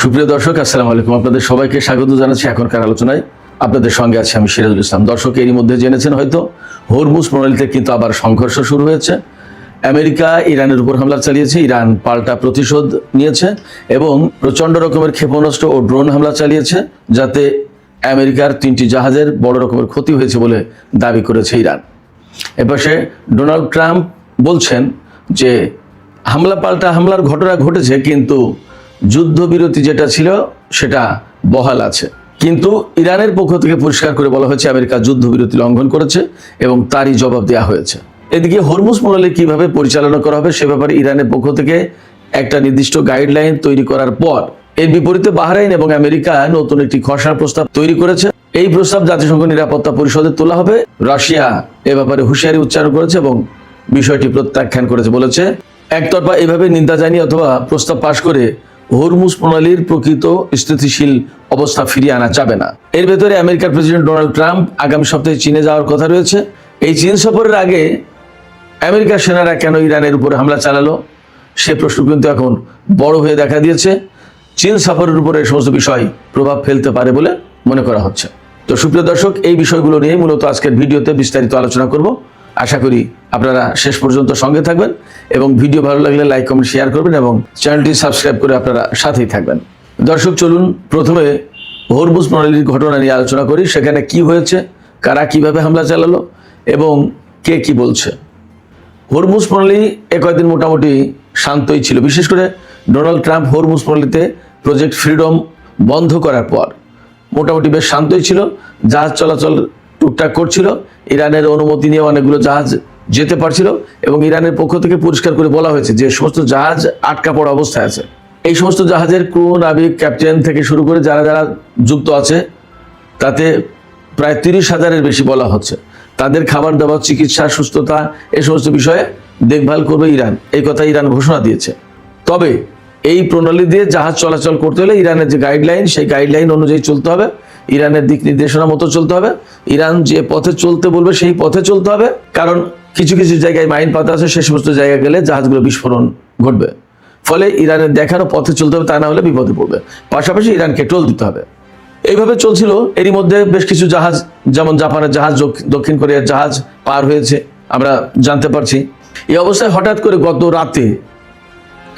সুপ্রিয় দর্শক, আসসালামু আলাইকুম। আপনাদের সবাইকে স্বাগত জানাচ্ছি এখনকার আলোচনায়। আপনাদের সঙ্গে আছি আমি সিরাজুল ইসলাম। দর্শক, এরই মধ্যে জেনেছেন হয়তো হরমুজ প্রণালীতে কিন্তু আবার সংঘর্ষ শুরু হয়েছে। আমেরিকা ইরানের উপর হামলা চালিয়েছে, ইরান পাল্টা প্রতিশোধ নিয়েছে এবং প্রচণ্ড রকমের ক্ষেপণাস্ত্র ও ড্রোন হামলা চালিয়েছে, যাতে আমেরিকার 3টি জাহাজের বড় রকমের ক্ষতি হয়েছে বলে দাবি করেছে ইরান। এপাশে ডোনাল্ড ট্রাম্প বলছেন যে হামলা পাল্টা হামলার ঘটনা ঘটেছে, কিন্তু যুদ্ধবিরতি যেটা ছিল সেটা বহাল আছে। কিন্তু ইরানের পক্ষ থেকে পরিষ্কার করে বলা হয়েছে আমেরিকা যুদ্ধবিরতি লঙ্ঘন করেছে এবং তারই জবাব দেওয়া হয়েছে। এদিকে হরমুজ প্রণালী কিভাবে পরিচালনা করা হবে সে ব্যাপারে ইরানের পক্ষ থেকে একটা নির্দিষ্ট গাইডলাইন তৈরি করার পর এর বিপরীতে বাহরাইন এবং আমেরিকা নতুন একটি খসড়া প্রস্তাব তৈরি করেছে। এই প্রস্তাব জাতিসংঘ নিরাপত্তা পরিষদে তোলা হবে। রাশিয়া এ ব্যাপারে হুঁশিয়ারি উচ্চারণ করেছে এবং বিষয়টি প্রত্যাখ্যান করেছে, বলেছে একতরফা এভাবে নিন্দা জানিয়ে অথবা প্রস্তাব পাশ করে হরমুজ প্রণালীর প্রকৃত স্থিতিশীল অবস্থা ফিরিয়ে আনা যাবে না। এর ভেতরে আমেরিকার প্রেসিডেন্ট ডোনাল্ড ট্রাম্প আগামী সপ্তাহে চীনে যাওয়ার কথা রয়েছে। এই চীন সফরের আগে আমেরিকার সেনারা কেন ইরানের উপরে হামলা চালালো সে প্রশ্ন কিন্তু এখন বড় হয়ে দেখা দিয়েছে। চীন সফরের উপরে সমস্ত বিষয় প্রভাব ফেলতে পারে বলে মনে করা হচ্ছে। তো সুপ্রিয় দর্শক, এই বিষয়গুলো নিয়ে মূলত আজকের ভিডিওতে বিস্তারিত আলোচনা করব। আশা করি আপনারা শেষ পর্যন্ত সঙ্গে থাকবেন এবং ভিডিও ভালো লাগলে লাইক কমেন্ট শেয়ার করবেন এবং চ্যানেলটি সাবস্ক্রাইব করে আপনারা সাথেই থাকবেন। দর্শক, চলুন প্রথমে হরমুজ প্রণালীর ঘটনা নিয়ে আলোচনা করি। সেখানে কি হয়েছে, কারা কিভাবে হামলা চালালো এবং কে কি বলছে। হরমুজ প্রণালী কয়েকদিন মোটামুটি শান্তই ছিল। বিশেষ করে ডোনাল্ড ট্রাম্প হরমুজ প্রণালীতে প্রজেক্ট ফ্রিডম বন্ধ করার পর মোটামুটি বেশ শান্তই ছিল। জাহাজ চলাচল টুকটাক করছিল, ইরানের অনুমতি নিয়ে অনেকগুলো জাহাজ যেতে পারছিল এবং ইরানের পক্ষ থেকে পরিষ্কার করে বলা হয়েছে যে সমস্ত জাহাজ আটকা পড়া অবস্থায় আছে। এই সমস্ত জাহাজের ক্রু, নাবিক, ক্যাপ্টেন থেকে শুরু করে যারা যারা যুক্ত আছে তাতে প্রায় 30,000-এর বেশি বলা হচ্ছে। তাদের খাবার দাবার, চিকিৎসা, সুস্থতা এই সমস্ত বিষয়ে দেখভাল করবে ইরান, এই কথা ইরান ঘোষণা দিয়েছে। তবে এই প্রণালী দিয়ে জাহাজ চলাচল করতে হলে ইরানের যে গাইডলাইন সেই গাইডলাইন অনুযায়ী চলতে হবে, ইরানের দিক নির্দেশনা মতো চলতে হবে, ইরান যে পথে চলতে বলবে সেই পথে চলতে হবে। কারণ কিছু কিছু জায়গায় মাইন পাতা আছে, সে সমস্ত জায়গায় গেলে জাহাজগুলো বিস্ফোরণ ঘটবে। ফলে ইরানের দেখানো পথে চলতে হবে, তা না হলে বিপদে পড়বে। পাশাপাশি ইরানকে টোল দিতে হবে। এইভাবে চলছিল। এরই মধ্যে বেশ কিছু জাহাজ, যেমন জাপানের জাহাজ, দক্ষিণ কোরিয়ার জাহাজ পার হয়েছে আমরা জানতে পারছি। এই অবস্থায় হঠাৎ করে গত রাতে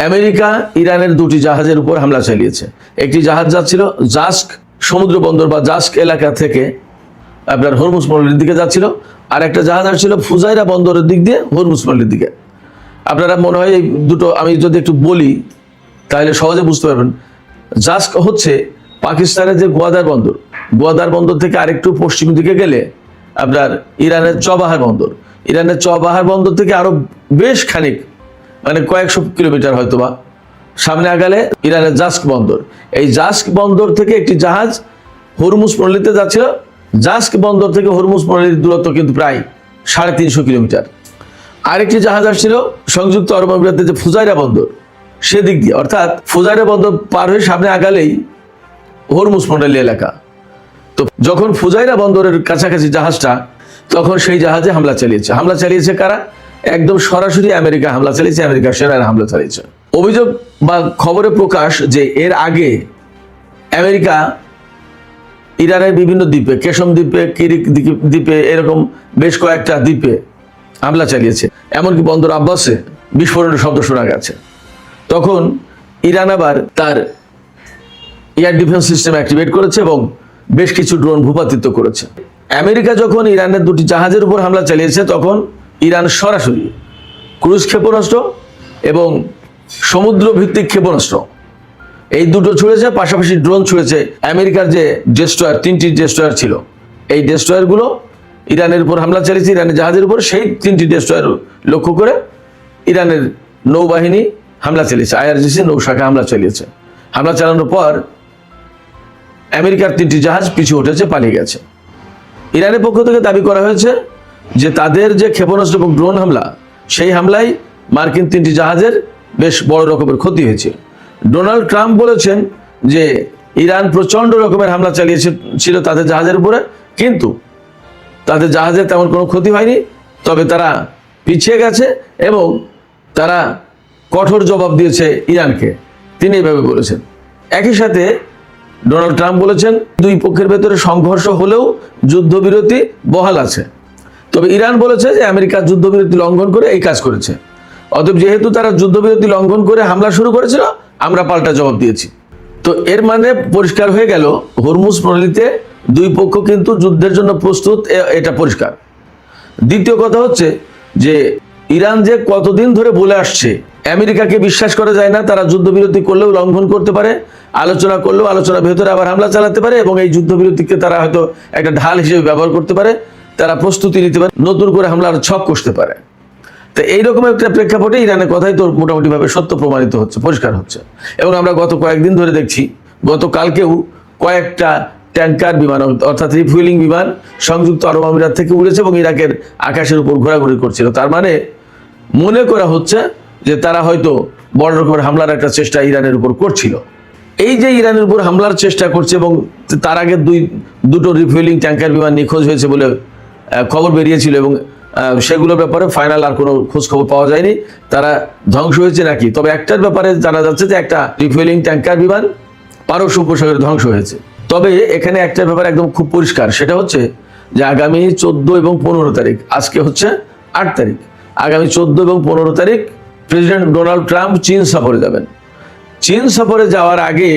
আমেরিকা ইরানের 2টি জাহাজের উপর হামলা চালিয়েছে। একটি জাহাজ যাচ্ছিল জাস্ক সমুদ্র বন্দর বা জাস্ক এলাকা থেকে আপনার হরমুজ প্রণালীর দিকে যাচ্ছিল, আর একটা জাহাজ আসছিল ফুজাইরা বন্দরের দিক দিয়ে হরমুজ প্রণালীর দিকে। আপনারা মনে হয় এই দুটো আমি যদি একটু বলি তাহলে সহজে বুঝতে পারবেন। জাস্ক হচ্ছে পাকিস্তানের যে গোয়াদার বন্দর থেকে আরেকটু পশ্চিম দিকে গেলে আপনার ইরানের চবাহার বন্দর। ইরানের চবাহার বন্দর থেকে আরো বেশ খানিক, মানে কয়েকশো কিলোমিটার হয়তো বা সামনে আগালে ইরানের জাস্ক বন্দর। এই জাস্ক বন্দর থেকে একটি জাহাজ হরমুজ প্রণালীতে যাচ্ছিল। জাস্ক বন্দর থেকে হরমুজ প্রণালীর দূরত্ব কিন্তু প্রায় 350 কিলোমিটার। আরেকটি জাহাজ আসছিল সংযুক্ত আরব আমিরাতের যে ফুজাইরা বন্দর সেদিক দিয়ে, অর্থাৎ ফুজাইরা বন্দর পার হয়ে সামনে আগালেই হরমুজ প্রণালী এলাকা। তো যখন ফুজাইরা বন্দরের কাছাকাছি জাহাজটা, তখন সেই জাহাজে হামলা চালিয়েছে কারা? একদম সরাসরি আমেরিকা হামলা চালিয়েছে, আমেরিকার সেনারা হামলা চালিয়েছে। অভিযোগ বা খবরে প্রকাশ যে এর আগে আমেরিকা ইরানের বিভিন্ন দ্বীপে, কেশম দ্বীপে, কিরিক দ্বীপে, এরকম বেশ কয়েকটা দ্বীপে হামলা চালিয়েছে। এমনকি বন্দর আব্বাসে বিস্ফোরণের শব্দ শোনা গেছে। তখন ইরান আবার তার এয়ার ডিফেন্স সিস্টেম অ্যাক্টিভেট করেছে এবং বেশ কিছু ড্রোন ভূপাতিত করেছে। আমেরিকা যখন ইরানের 2টি জাহাজের উপর হামলা চালিয়েছে, তখন ইরান সরাসরি ক্রুজ ক্ষেপণাস্ত্র এবং সমুদ্র ভিত্তিক ক্ষেপণাস্ত্র এই দুটো ছুড়েছে, পাশাপাশি ড্রোন ছুড়েছে। আমেরিকার যে ডেস্ট্রয়ার, 3টি ডেস্ট্রয়ার ছিল, এই ডেস্ট্রয়ারগুলো ইরানের উপর হামলা চালিয়েছে, ইরানের জাহাজের উপর। সেই 3টি ডেস্ট্রয়ার লক্ষ্য করে ইরানের নৌবাহিনী হামলা চালিয়েছে, IRGC নৌশাখা হামলা চালিয়েছে। হামলা চালানোর পর আমেরিকার 3টি জাহাজ পিছু উঠেছে, পালিয়ে গেছে। ইরানের পক্ষ থেকে দাবি করা হয়েছে যে তাদের যে ক্ষেপণাস্ত্র এবং ড্রোন হামলা, সেই হামলায় মার্কিন 3টি জাহাজের বেশ বড় রকমের ক্ষতি হয়েছে। ডোনাল্ড ট্রাম্প বলেছেন যে ইরান প্রচণ্ড রকমের হামলা চালিয়েছিল তাদের জাহাজের উপরে, কিন্তু তাদের জাহাজের তেমন কোনো ক্ষতি হয়নি। তবে তারা পিছিয়ে গেছে এবং তারা কঠোর জবাব দিয়েছে ইরানকে। তিনি এইভাবে বলেছেন। একই সাথে ডোনাল্ড ট্রাম্প বলেছেন দুই পক্ষের ভেতরে সংঘর্ষ হলেও যুদ্ধবিরতি বহাল আছে। তবে ইরান বলেছে যে আমেরিকা যুদ্ধবিরতি লঙ্ঘন করে এই কাজ করেছে। অতএব যেহেতু তারা যুদ্ধবিরতি লঙ্ঘন করে হামলা শুরু করেছিল, আমরা পাল্টা জবাব দিয়েছি। তো এর মানে পরিষ্কার হয়ে গেল হরমুজ প্রণালীতে দুই পক্ষ কিন্তু যুদ্ধের জন্য প্রস্তুত, এটা পরিষ্কার। দ্বিতীয় কথা হচ্ছে যে ইরান যে কতদিন ধরে বলে আসছে আমেরিকাকে বিশ্বাস করা যায় না, তারা যুদ্ধবিরতি করলেও লঙ্ঘন করতে পারে, আলোচনা করলেও আলোচনার ভেতরে আবার হামলা চালাতে পারে এবং এই যুদ্ধবিরতিকে তারা হয়তো একটা ঢাল হিসেবে ব্যবহার করতে পারে, তারা প্রস্তুতি নিতে পারে, নতুন করে হামলার ছক কষতে পারে। তো এইরকম একটা প্রেক্ষাপটে ইরানের কথাই তো মোটামুটি ভাবে সত্য প্রমাণিত হচ্ছে, পরিষ্কার হচ্ছে। এবং আমরা গত কয়েকদিন ধরে দেখছি, গতকালকেও কয়েকটা ট্যাঙ্কার বিমান অর্থাৎ রিফুয়েলিং বিমান সংযুক্ত আরব আমিরাত থেকে উড়েছে এবং ইরাকের আকাশের উপর ঘোরাঘুরি করছিল। তার মানে মনে করা হচ্ছে যে তারা হয়তো বড় রকমের হামলার একটা চেষ্টা ইরানের উপর করছিল। এই যে ইরানের উপর হামলার চেষ্টা করছে এবং তার আগে দুটো রিফুয়েলিং ট্যাঙ্কার বিমান নিখোঁজ হয়েছে বলে খবর বেরিয়েছিল এবং সেগুলোর ব্যাপারে ফাইনাল আর কোনো খোঁজ খবর পাওয়া যায়নি, তারা ধ্বংস হয়েছে নাকি। তবে একটার ব্যাপারে জানা যাচ্ছে যে একটা রিফুয়েলিং ট্যাঙ্কার বিমান পারস্য উপসাগরে ধ্বংস হয়েছে। তবে এখানে একটা ব্যাপার একদম খুব পরিষ্কার, সেটা হচ্ছে যে আগামী 14 এবং 15 তারিখ, আজকে হচ্ছে 8 তারিখ, আগামী 14 এবং 15 তারিখ প্রেসিডেন্ট ডোনাল্ড ট্রাম্প চীন সফরে যাবেন। চীন সফরে যাওয়ার আগে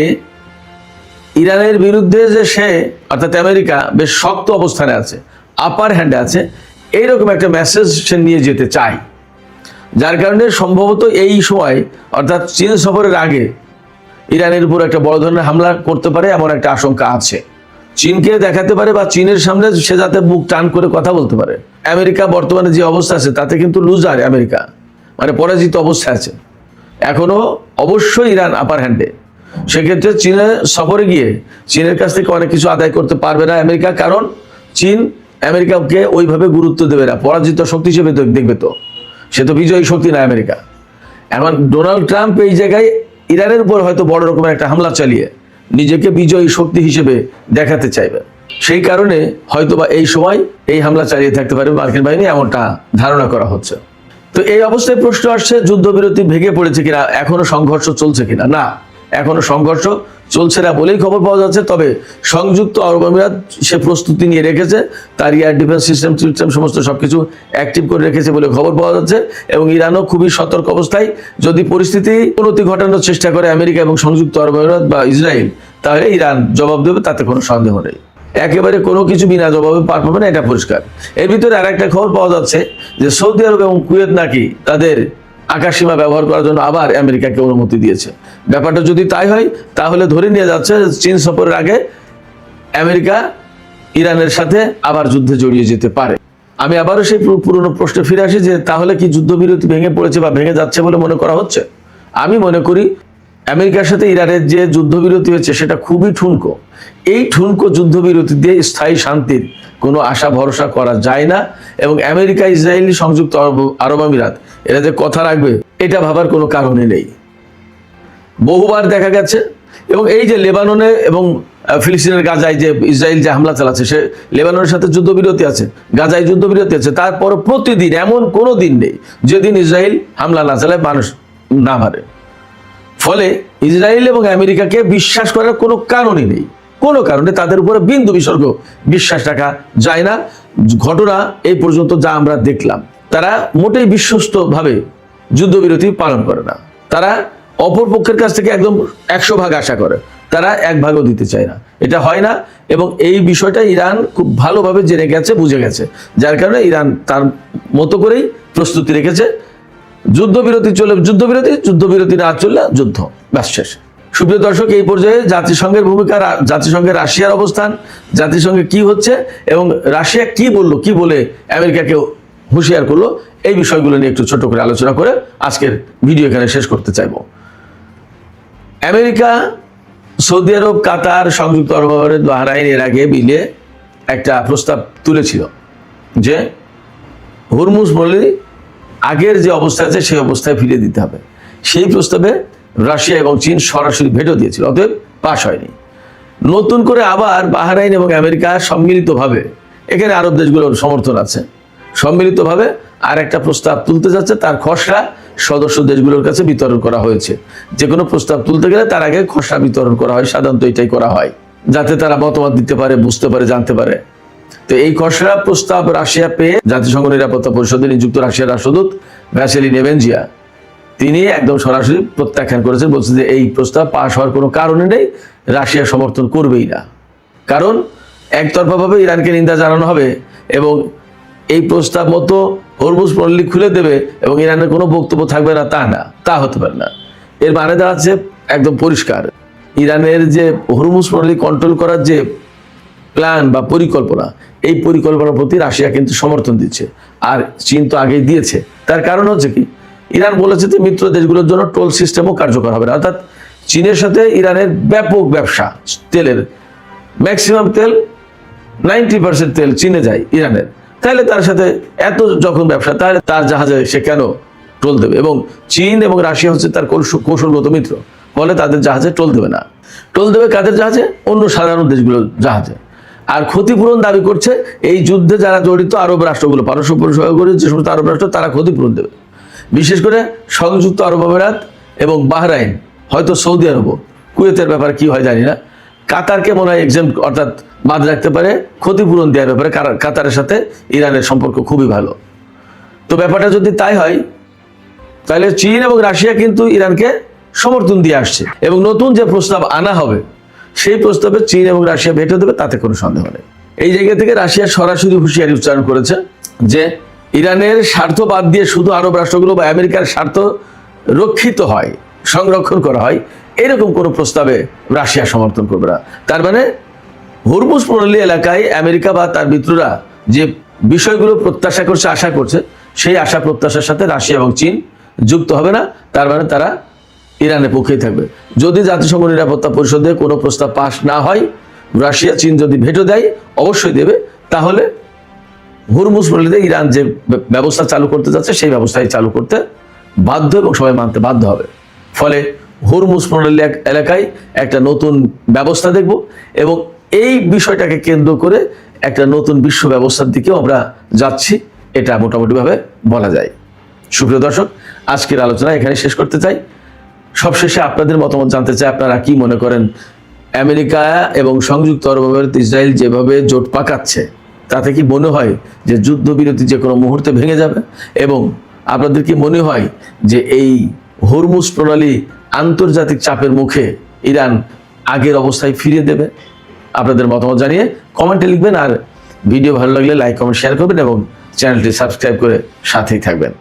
ইরানের বিরুদ্ধে যে সে অর্থাৎ আমেরিকা বেশ শক্ত অবস্থানে আছে, আপার হ্যান্ডে আছে, এইরকম একটা মেসেজ সে নিয়ে যেতে চায়। যার কারণে সম্ভবত এই সময় অর্থাৎ চীন সফরের আগে ইরানের উপর একটা বড় ধরনের হামলা করতে পারে এমন একটা আশঙ্কা আছে। চীনকে দেখাতে পারে বা চীনের সামনে সে যাতে বুক টান করে কথা বলতে পারে। আমেরিকা বর্তমানে যে অবস্থা আছে তাতে কিন্তু লুজার, আমেরিকা মানে পরাজিত অবস্থায় আছে। এখনো অবশ্যই ইরান আপার হ্যান্ডে। সেক্ষেত্রে চীনের সফরে গিয়ে চীনের কাছ থেকে অনেক কিছু আদায় করতে পারবে না আমেরিকা, কারণ চীন আমেরিকাকে ওইভাবে গুরুত্ব দেবে না, পরাজিত শক্তি হিসেবে দেখবে। তো সে তো বিজয়ী শক্তি না আমেরিকা। এখন ডোনাল্ড ট্রাম্প এই জায়গায় ইরানের উপর হয়তো বড় রকমের একটা হামলা চালিয়ে নিজেকে বিজয়ী শক্তি হিসেবে দেখাতে চাইবে। সেই কারণে হয়তোবা এই সময় এই হামলা চালিয়ে থাকতে পারে মার্কিন বাহিনী, এমনটা ধারণা করা হচ্ছে। তো এই অবস্থায় প্রশ্ন আসছে যুদ্ধবিরতি ভেঙে পড়েছে কিনা, এখনো সংঘর্ষ চলছে কিনা। না, এখনো সংঘর্ষ চলছে না বলেই খবর পাওয়া যাচ্ছে। তবে সংযুক্ত আরব আমিরাত সে প্রস্তুতি নিয়ে রেখেছে, তার এয়ার ডিফেন্স সিস্টেম সমস্ত সবকিছু অ্যাক্টিভ করে রেখেছে বলে খবর পাওয়া যাচ্ছে। এবং ইরানও খুবই সতর্ক অবস্থায়, যদি পরিস্থিতি উন্নতি ঘটানোর চেষ্টা করে আমেরিকা এবং সংযুক্ত আরব আমিরাত বা ইসরায়েল, তাহলে ইরান জবাব দেবে, তাতে কোনো সন্দেহ নেই। একেবারে কোনো কিছু বিনা জবাবে পার পাবে না, এটা পরিষ্কার। এর ভিতরে আর একটা খবর পাওয়া যাচ্ছে যে সৌদি আরব এবং কুয়েত নাকি তাদের আকাশসীমা ব্যবহার করার জন্য আবার আমেরিকাকে অনুমতি দিয়েছে। ব্যাপারটা যদি তাই হয় তাহলে ধরে নিয়ে যাচ্ছে চীন সফরের আগে আমেরিকা ইরানের সাথে আবার যুদ্ধে জড়িয়ে যেতে পারে। আমি আবারও সেই পুরনো প্রশ্নে ফিরে আসি যে তাহলে কি যুদ্ধবিরতি ভেঙে পড়েছে বা ভেঙে যাচ্ছে বলে মনে করা হচ্ছে? আমি মনে করি আমেরিকার সাথে ইরানের যে যুদ্ধবিরতি হয়েছে সেটা খুবই ঠুনকো। এই ঠুনকো যুদ্ধবিরতি দিয়ে স্থায়ী শান্তির কোনো আশা ভরসা করা যায় না। এবং আমেরিকা, ইসরায়েল, সংযুক্ত আরব আমিরাত এরা যে কথা রাখবে এটা ভাবার কোনো কারণে নেই। বহুবার দেখা গেছে। এবং এই যে লেবাননে এবং ফিলিস্তিনের গাজায় যে ইসরায়েল যে হামলা চালাচ্ছে, সে লেবাননের সাথে যুদ্ধবিরতি আছে, গাজায় যুদ্ধবিরতি আছে, তারপর প্রতিদিন এমন কোনো দিন নেই যেদিন ইসরায়েল হামলা না চালায়, মানুষ না মারে। ফলে ইসরায়েল এবং আমেরিকাকে বিশ্বাস করার কোনো কারণই নেই। কোনো কারণে তাদের উপরে বিন্দু বিসর্গ বিশ্বাস রাখা যায় না। ঘটনা এই পর্যন্ত যা আমরা দেখলাম, তারা মোটেই বিশ্বস্তভাবে যুদ্ধবিরতি পালন করে না। তারা অপর পক্ষের কাছ থেকে একদম 100 ভাগ আশা করে, তারা 1 ভাগও দিতে চায় না। এটা হয় না। এবং এই বিষয়টা ইরান খুব ভালোভাবে জেনে গেছে, বুঝে গেছে। যার কারণে ইরান তার মতো করেই প্রস্তুতি রেখেছে। যুদ্ধবিরতি চলে যুদ্ধবিরতি না চললে যুদ্ধ, ব্যাস শেষ। সুপ্রিয় দর্শক, এই পর্যায়ে জাতিসংঘের ভূমিকা, জাতিসংঘের রাশিয়ার অবস্থান, জাতিসংঘে কি হচ্ছে এবং রাশিয়া কি বললো, কি বলে আমেরিকাকে হুঁশিয়ার করলো, এই বিষয়গুলো নিয়ে একটু ছোট করে আলোচনা করে আজকের ভিডিও এখানে শেষ করতে চাইব। আমেরিকা, সৌদি আরব, কাতার, সংযুক্ত আরব আমিরাত, বাহরাইন এর আগে মিলে একটা প্রস্তাব তুলেছিল যে হরমুজ প্রণালী আগের যে অবস্থা আছে সেই অবস্থায় ফিরিয়ে দিতে হবে। সেই প্রস্তাবে রাশিয়া এবং চীন সরাসরি ভেটো দিয়েছিল, অতএব পাশ হয়নি। নতুন করে আবার বাহরাইন এবং আমেরিকা সম্মিলিতভাবে, এখানে আরব দেশগুলোর সমর্থন আছে, সম্মিলিতভাবে আর একটা প্রস্তাব তুলতে যাচ্ছে। তার খসড়া সদস্য দেশগুলোর কাছে বিতরণ করা হয়েছে। যে কোনো প্রস্তাব তুলতে গেলে তার আগে খসড়া বিতরণ করা হয়, সাধারণত এটাই করা হয়, যাতে তারা মতামত দিতে পারে, বুঝতে পারে, জানতে পারে। তো এই খসড়া প্রস্তাব রাশিয়া পেয়ে জাতিসংঘ নিরাপত্তা পরিষদে নিযুক্ত রাশিয়ার রাষ্ট্রদূত ভ্যাসেলি নেবেনজিয়া তিনি একদম সরাসরি প্রত্যাখ্যান করেছেন, বলছেন যে এই প্রস্তাব পাশ হওয়ার কোনো কারণে নেই, রাশিয়া সমর্থন করবেই না। কারণ একতরফাভাবে ইরানকে নিন্দা জানানো হবে এবং এই প্রস্তাব মতো হরমুজ প্রণালী খুলে দেবে এবং ইরানের কোনো বক্তব্য থাকবে না, তা না, তা হতে পারে না। এর মানে দাঁড়াচ্ছে একদম পরিষ্কার, ইরানের যে হরমুজ প্রণালী কন্ট্রোল করার যে প্ল্যান বা পরিকল্পনা, এই পরিকল্পনার প্রতি রাশিয়া কিন্তু সমর্থন দিচ্ছে, আর চীন তো আগেই দিয়েছে। তার কারণ হচ্ছে কি, ইরান বলেছে যে মিত্র দেশগুলোর জন্য টোল সিস্টেমও কার্যকর হবে না, অর্থাৎ চীনের সাথে ইরানের ব্যাপক ব্যবসা, তেলের ম্যাক্সিমাম তেল 90% তেল চীনে যায় ইরানের, তাহলে তার সাথে এত যখন ব্যবসা, তাহলে তার জাহাজে সে কেন টোল দেবে? এবং চীন এবং রাশিয়া হচ্ছে তার কৌশলগত মিত্র, ফলে তাদের জাহাজে টোল দেবে না। টোল দেবে কাদের জাহাজে? অন্য সাধারণ দেশগুলোর জাহাজে। আর ক্ষতিপূরণ দাবি করছে এই যুদ্ধে যারা জড়িত আরব রাষ্ট্রগুলো, পারস্য পরিষদ যে সমস্ত আরব রাষ্ট্র, তারা ক্ষতিপূরণ দেবে। বিশেষ করে সংযুক্ত আরব আমিরাত এবং বাহরাইন, হয়তো সৌদি আরব, কুয়েতের ব্যাপারে কি হয় জানি না, কাতারকে মনে হয় এক্সাম্পট অর্থাৎ বাদ রাখতে পারে ক্ষতিপূরণ দেওয়ার ব্যাপারে। কাতারের সাথে ইরানের সম্পর্ক খুবই ভালো। তো ব্যাপারটা যদি তাই হয়, তাহলে চীন এবং রাশিয়া কিন্তু ইরানকে সমর্থন দিয়ে আসছে এবং নতুন যে প্রস্তাব আনা হবে সেই প্রস্তাবে চীন এবং রাশিয়া ভেটো দেবে, তাতে কোনো সন্দেহ নেই। এই জায়গা থেকে রাশিয়া সরাসরি হুঁশিয়ারি উচ্চারণ করেছে যে ইরানের স্বার্থ বাদ দিয়ে শুধু আরব রাষ্ট্রগুলো বা আমেরিকার স্বার্থ রক্ষিত হয়, সংরক্ষণ করা হয়, এরকম কোনো প্রস্তাবে রাশিয়া সমর্থন করবে না। তার মানে হরমুজ প্রণালী এলাকায় আমেরিকা বা তার মিত্ররা যে বিষয়গুলো প্রত্যাশা করছে, আশা করছে, সেই আশা প্রত্যাশার সাথে রাশিয়া এবং চীন যুক্ত হবে না। তার মানে তারা ইরানের পক্ষেই থাকবে। যদি জাতিসংঘ নিরাপত্তা পরিষদে কোনো প্রস্তাব পাশ না হয়, রাশিয়া চীন যদি ভেটো দেয়, অবশ্যই দেবে, তাহলে হরমুজ প্রণালীতে ইরান যে ব্যবস্থা চালু করতে যাচ্ছে সেই ব্যবস্থাই চালু করতে বাধ্য এবং সবাই মানতে বাধ্য হবে। ফলে হরমুজ প্রণালী এলাকায় একটা নতুন ব্যবস্থা দেখব এবং এই বিষয়টাকে কেন্দ্র করে একটা নতুন বিশ্ব ব্যবস্থার দিকেও আমরা যাচ্ছি, এটা মোটামুটিভাবে বলা যায়। সুপ্রিয় দর্শক, আজকের আলোচনা এখানে শেষ করতে চাই। সবশেষে আপনাদের মতামত জানতে চাই, আপনারা কি মনে করেন আমেরিকা এবং সংযুক্ত আরব আমিরাত ইসরায়েল যেভাবে জোট পাকাচ্ছে, তাতে কি মনে হয় যে যুদ্ধবিরতি যে কোনো মুহূর্তে ভেঙে যাবে? এবং আপনাদের কি মনে হয় যে এই হরমুজ প্রণালী আন্তর্জাতিক চাপের মুখে ইরান আগের অবস্থায় ফিরিয়ে দেবে? আপনাদের মতামত জানিয়ে কমেন্টে লিখবেন, আর ভিডিও ভালো লাগলে লাইক, কমেন্ট, শেয়ার করবেন এবং চ্যানেলটি সাবস্ক্রাইব করে সাথেই থাকবেন।